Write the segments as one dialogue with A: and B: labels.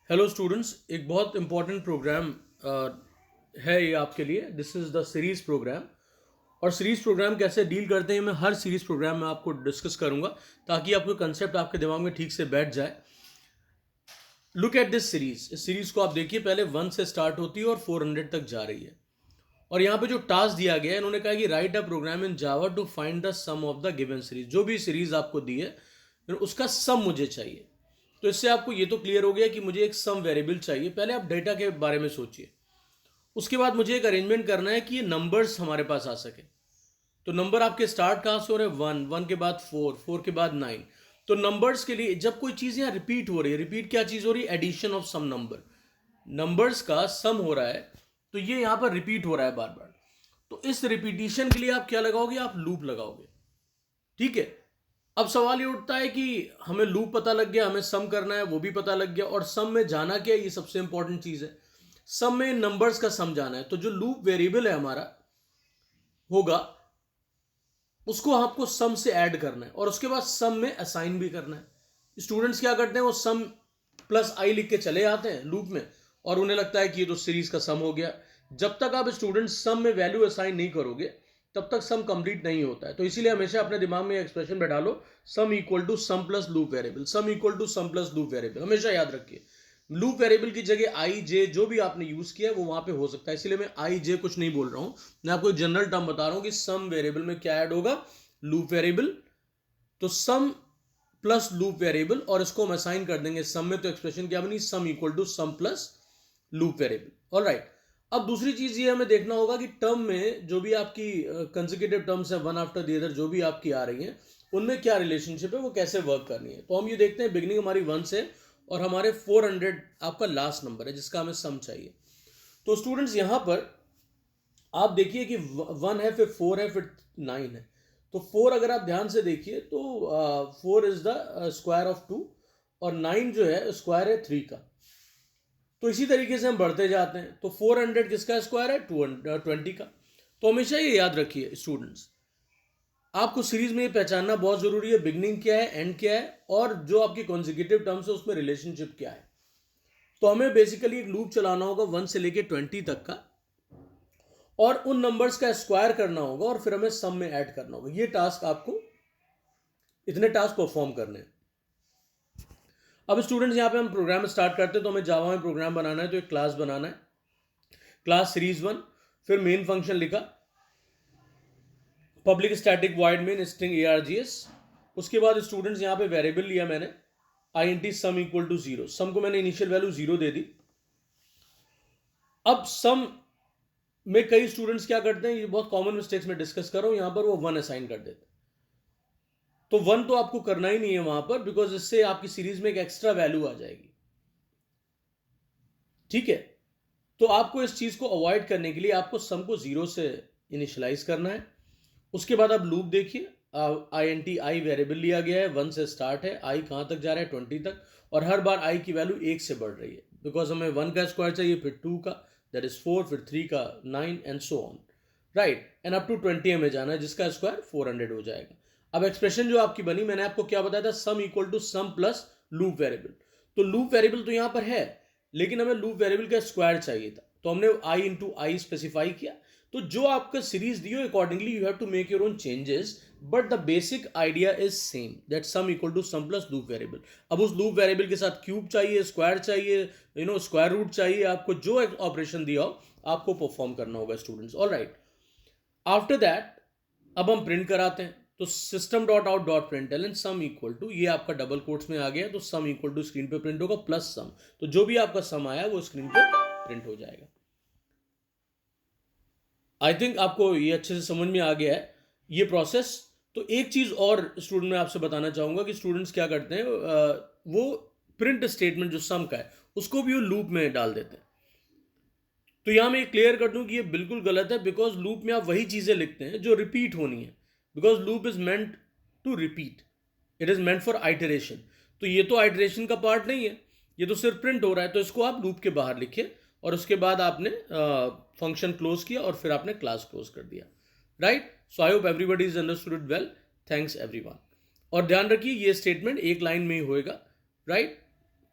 A: Hello students, एक बहुत important programme है ये आपके लिए। This is the series program. और सीरीज़ प्रोग्राम कैसे डील करते हैं मैं हर सीरीज़ प्रोग्राम में आपको डिस्कस करूंगा ताकि आपको कंसेप्ट आपके दिमाग में ठीक से बैठ जाए। Look at this series. इस सीरीज़ को आप देखिए, पहले 1 से स्टार्ट होती है और 400 तक जा रही है। और यहाँ पे जो टास्क दिया गया है, इन्होंने कहा कि write a program in Java to find the sum of the given series. जो भी सीरीज आपको दी है उसका सम मुझे चाहिए। तो इससे आपको ये तो क्लियर हो गया कि मुझे एक सम वेरिएबल चाहिए। पहले आप डेटा के बारे में सोचिए, उसके बाद मुझे एक अरेंजमेंट करना है कि ये नंबर्स हमारे पास आ सके। तो नंबर आपके स्टार्ट कहाँ से हो रहे हैं? 1, 1 के बाद 4, 4 के बाद 9। तो नंबर्स के लिए जब कोई चीज़ यहाँ रिपीट हो रही है, रिपीट क्या चीज़ हो रही है? Addition of sum number. Numbers का सम हो रहा है, तो ये यहाँ पर रिपीट हो रहा है बार बार। तो इस रिपीटिशन के लिए आप क्या लगाओगे? आप लूप लगाओगे। ठीक है। अब सवाल ये उठता है कि हमें लूप पता लग गया, हमें सम करना है वो भी पता लग गया, और सम में जाना क्या है? ये सबसे इंपॉर्टेंट चीज है। सम में नंबर्स का सम जाना है। तो जो लूप वेरिएबल है हमारा होगा, उसको आपको सम से ऐड करना है और उसके बाद सम में असाइन भी करना है। स्टूडेंट्स क्या करते हैं? वो सम प्लस आई लिख के चले आते हैं लूप में, और उन्हें लगता है कि ये तो सीरीज का सम हो गया। जब तक आप स्टूडेंट सम में वैल्यू असाइन नहीं करोगे, तब तक सम कंप्लीट नहीं होता है। तो इसीलिए हमेशा अपने दिमाग में एक्सप्रेशन बैठा लो, sum equal to sum plus loop variable, sum equal to sum plus loop variable. हमेशा याद रखिए, लूप वेरिएबल की जगह आई जे जो भी आपने यूज किया है वो वहां पे हो सकता है, इसलिए मैं आई जे कुछ नहीं बोल रहा हूं। मैं आपको एक जनरल टर्म बता रहा हूं कि सम वेरिएबल में क्या ऐड होगा? Loop variable. तो सम प्लस लूप वेरिएबल, और इसको हम असाइन कर देंगे सम में। तो एक्सप्रेशन क्या बनी? Sum equal to sum plus loop variable. Alright. अब दूसरी चीज ये हमें देखना होगा कि टर्म में जो भी आपकी कंसेक्यूटिव टर्म्स है, वन आफ्टर दी अदर, जो भी आपकी आ रही हैं, उनमें क्या रिलेशनशिप है, वो कैसे वर्क करनी है। तो हम ये देखते हैं, बिगिनिंग हमारी 1 से और हमारे 400 आपका लास्ट नंबर है जिसका हमें सम चाहिए। तो स्टूडेंट्स यहां पर आप देखिए कि 1 है, फिर 4 है, फिर 9 है। तो 4 अगर आप ध्यान से देखिए तो 4 इज द स्क्वायर ऑफ 2, और 9 जो है स्क्वायर है 3 का। तो इसी तरीके से हम बढ़ते जाते हैं। तो 400 किसका स्क्वायर है? 220 का। तो हमेशा ये याद रखिए स्टूडेंट्स, आपको सीरीज में ये पहचानना बहुत जरूरी है, बिगनिंग क्या है, एंड क्या है, और जो आपकी कॉन्जिक्यूटिव टर्म्स है उसमें रिलेशनशिप क्या है। तो हमें बेसिकली एक लूप चलाना होगा 1 से लेके 20 तक का, और उन नंबर्स का स्क्वायर करना होगा, और फिर हमें सम में ऐड करना होगा। ये टास्क आपको, इतने टास्क परफॉर्म करने हैं। अब स्टूडेंट्स यहाँ पे हम प्रोग्राम स्टार्ट करते हैं। तो हमें जावा में प्रोग्राम बनाना है, तो एक क्लास बनाना है, क्लास सीरीज 1। फिर मेन फंक्शन लिखा, public static void main string args। उसके बाद स्टूडेंट्स यहाँ पे वेरिएबल लिया मैंने, int सम इक्वल टू 0। सम को मैंने इनिशियल वैल्यू 0 दे दी। अब सम में कई स्टूडेंट्स क्या करते हैं, ये बहुत कॉमन मिस्टेक्स में डिस्कस कर रहा हूं, यहां पर वो 1 असाइन कर देते हैं। तो 1 तो आपको करना ही नहीं है वहां पर, बिकॉज इससे आपकी सीरीज में एक एक्स्ट्रा वैल्यू आ जाएगी। ठीक है। तो आपको इस चीज को अवॉइड करने के लिए आपको सम को 0 से इनिशियलाइज करना है। उसके बाद आप लूप देखिए, int आई वेरिएबल लिया गया है, 1 से स्टार्ट है, आई कहां तक जा रहा है? 20 तक। और हर बार आई की वैल्यू 1 से बढ़ रही है, बिकॉज हमें 1 का स्क्वायर चाहिए, फिर 2 का, दैट इज 4, फिर 3 का 9, and so on. Right. And up to 20 हमें जाना है, जिसका स्क्वायर 400 हो जाएगा। अब एक्सप्रेशन जो आपकी बनी, मैंने आपको क्या बताया था? Sum equal to sum plus loop variable. तो लूप वेरिएबल तो यहां पर है, लेकिन हमें लूप वेरिएबल का स्क्वायर चाहिए था, तो हमने आई इंटू आई स्पेसिफाई किया। तो जो आपका सीरीज दियो, accordingly you have to make your own changes, but the basic idea is same, that sum equal to sum plus loop variable. अब उस लूप वेरिएबल के साथ क्यूब चाहिए, स्क्वायर चाहिए, स्क्वायर रूट चाहिए, आपको जो ऑपरेशन दिया हो आपको परफॉर्म करना होगा students. All right. After that अब हम प्रिंट कराते हैं। तो system dot out dot print l sum equal to, ये आपका डबल कोट्स में आ गया, तो सम इक्वल टू स्क्रीन पे प्रिंट होगा प्लस सम। तो जो भी आपका सम आया वो स्क्रीन पे प्रिंट हो जाएगा। आई थिंक आपको ये अच्छे से समझ में आ गया है ये प्रोसेस। तो एक चीज और स्टूडेंट मैं आपसे बताना चाहूंगा कि स्टूडेंट्स क्या करते हैं, वो प्रिंट स्टेटमेंट जो सम का है उसको भी वो लूप में डाल देते हैं। तो यहां मैं क्लियर कर दूं कि ये बिल्कुल गलत है, बिकॉज लूप में आप वही चीजें लिखते हैं जो रिपीट होनी है, because loop is meant to repeat, it is meant for iteration. तो ये तो आइटरेशन का पार्ट नहीं है, ये तो सिर्फ प्रिंट हो रहा है। तो इसको आप लूप के बाहर लिखिए, और उसके बाद आपने फंक्शन क्लोज किया, और फिर आपने क्लास क्लोज कर दिया। Right. So I hope everybody is understood it well. Thanks everyone. और ध्यान रखिए, ये स्टेटमेंट एक लाइन में ही होएगा। Right.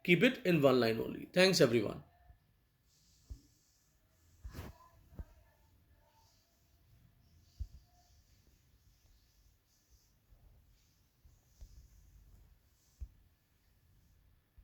A: keep it in one line only. Thanks everyone.